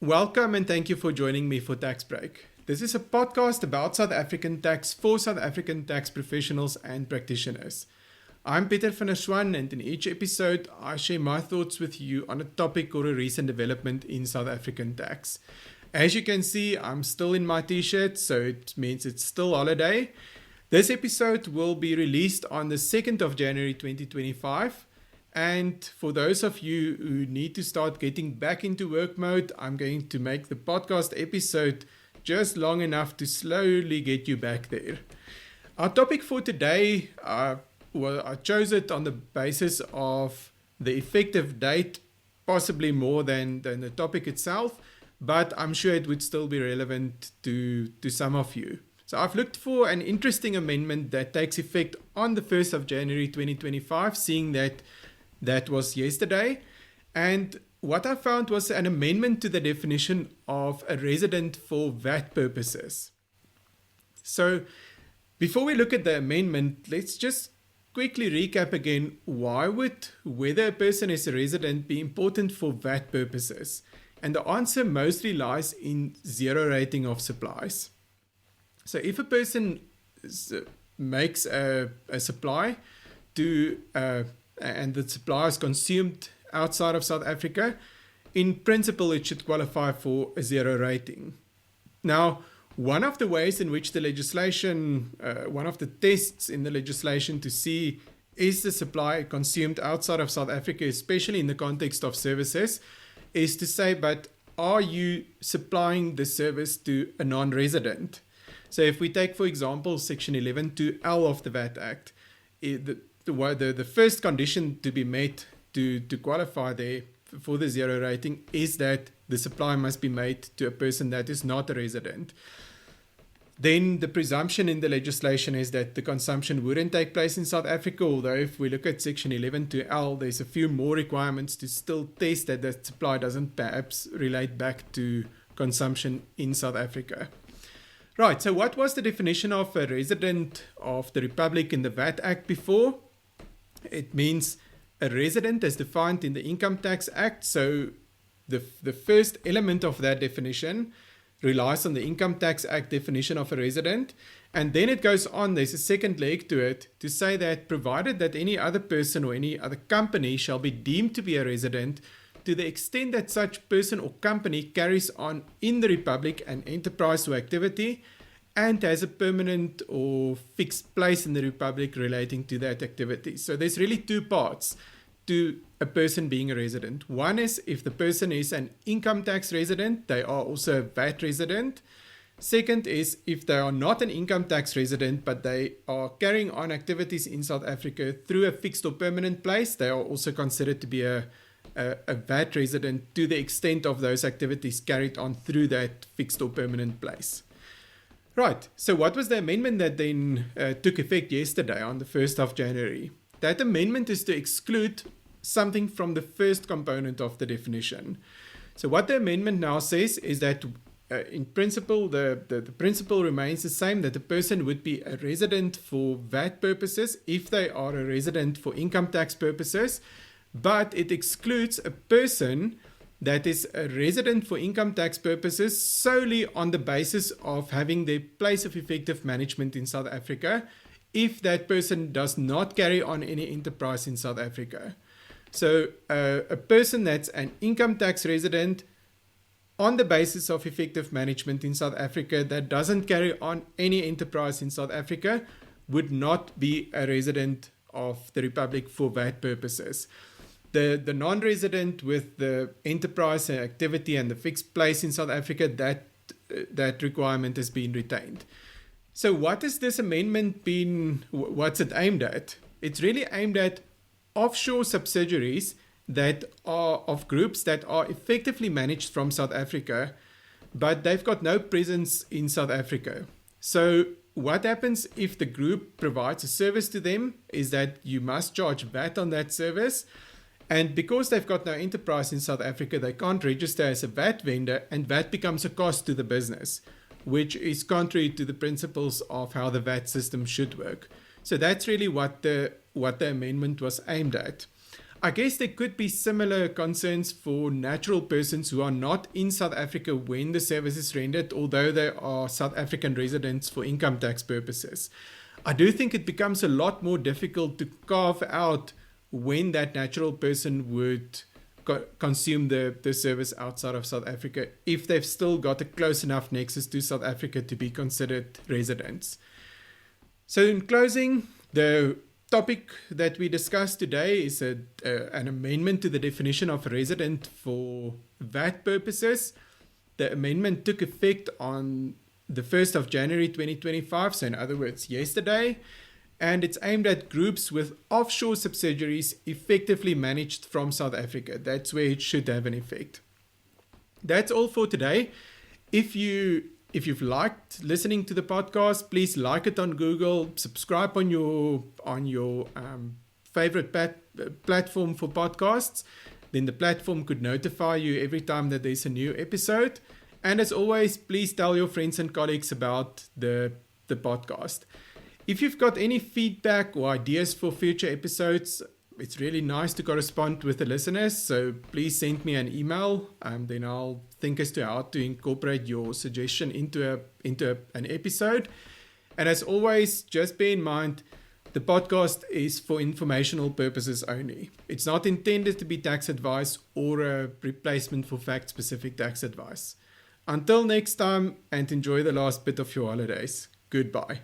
Welcome and thank you for joining me for Tax Break. This is a podcast about South African tax for South African tax professionals and practitioners. I'm Pieter van der Swan, and in each episode I share my thoughts with you on a topic or a recent development in South African tax. As you can see, I'm still in my t-shirt, so it means it's still holiday. This episode will be released on the 2nd of January 2025. And for those of you who need to start getting back into work mode, I'm going to make the podcast episode just long enough to slowly get you back there. Our topic for today, I chose it on the basis of the effective date, possibly more than the topic itself, but I'm sure it would still be relevant to some of you. So I've looked for an interesting amendment that takes effect on the 1st of January 2025, seeing that was yesterday. And what I found was an amendment to the definition of a resident for VAT purposes. So before we look at the amendment, let's just quickly recap again, why would whether a person is a resident be important for VAT purposes? And the answer mostly lies in zero rating of supplies. So if a person makes a supply to and the supply is consumed outside of South Africa, in principle it should qualify for a zero rating. Now, one of the ways in which the legislation, one of the tests in the legislation to see is the supply consumed outside of South Africa, especially in the context of services, is to say, but are you supplying the service to a non-resident? So if we take, for example, Section 11(2)(l) of the VAT Act, the first condition to be met to qualify there for the zero rating is that the supply must be made to a person that is not a resident. Then the presumption in the legislation is that the consumption wouldn't take place in South Africa, although if we look at Section 11(2)(l), there's a few more requirements to still test that the supply doesn't perhaps relate back to consumption in South Africa. Right, so what was the definition of a resident of the Republic in the VAT Act before? It means a resident as defined in the Income Tax Act. So the first element of that definition relies on the Income Tax Act definition of a resident. And then it goes on, there's a second leg to it, to say that provided that any other person or any other company shall be deemed to be a resident to the extent that such person or company carries on in the Republic an enterprise or activity and has a permanent or fixed place in the Republic relating to that activity. So there's really two parts to a person being a resident. One is if the person is an income tax resident, they are also a VAT resident. Second is if they are not an income tax resident, but they are carrying on activities in South Africa through a fixed or permanent place, they are also considered to be a VAT resident to the extent of those activities carried on through that fixed or permanent place. Right, so what was the amendment that then took effect yesterday on the 1st of January? That amendment is to exclude something from the first component of the definition. So what the amendment now says is that in principle, the principle remains the same, that the person would be a resident for VAT purposes if they are a resident for income tax purposes, but it excludes a person that is a resident for income tax purposes solely on the basis of having their place of effective management in South Africa if that person does not carry on any enterprise in South Africa. So a person that's an income tax resident on the basis of effective management in South Africa that doesn't carry on any enterprise in South Africa would not be a resident of the Republic for VAT purposes. The non-resident with the enterprise activity and the fixed place in South Africa, that requirement has been retained. So what has this amendment been, what's it aimed at? It's really aimed at offshore subsidiaries that are of groups that are effectively managed from South Africa, but they've got no presence in South Africa. So what happens if the group provides a service to them is that you must charge VAT on that service. And because they've got no enterprise in South Africa, they can't register as a VAT vendor, and VAT becomes a cost to the business, which is contrary to the principles of how the VAT system should work. So that's really what the amendment was aimed at. I guess there could be similar concerns for natural persons who are not in South Africa when the service is rendered, although they are South African residents for income tax purposes. I do think it becomes a lot more difficult to carve out when that natural person would consume the service outside of South Africa if they've still got a close enough nexus to South Africa to be considered residents. So in closing, the topic that we discussed today is an amendment to the definition of a resident for VAT purposes. The amendment took effect on the 1st of January 2025, so in other words, yesterday, and it's aimed at groups with offshore subsidiaries effectively managed from South Africa. That's where it should have an effect. That's all for today. If you've liked listening to the podcast, please like it on Google, subscribe on your favorite platform for podcasts. Then the platform could notify you every time that there's a new episode. And as always, please tell your friends and colleagues about the podcast. If you've got any feedback or ideas for future episodes, it's really nice to correspond with the listeners. So please send me an email, and then I'll think as to how to incorporate your suggestion into an episode. And as always, just bear in mind, the podcast is for informational purposes only. It's not intended to be tax advice or a replacement for fact-specific tax advice. Until next time, and enjoy the last bit of your holidays. Goodbye.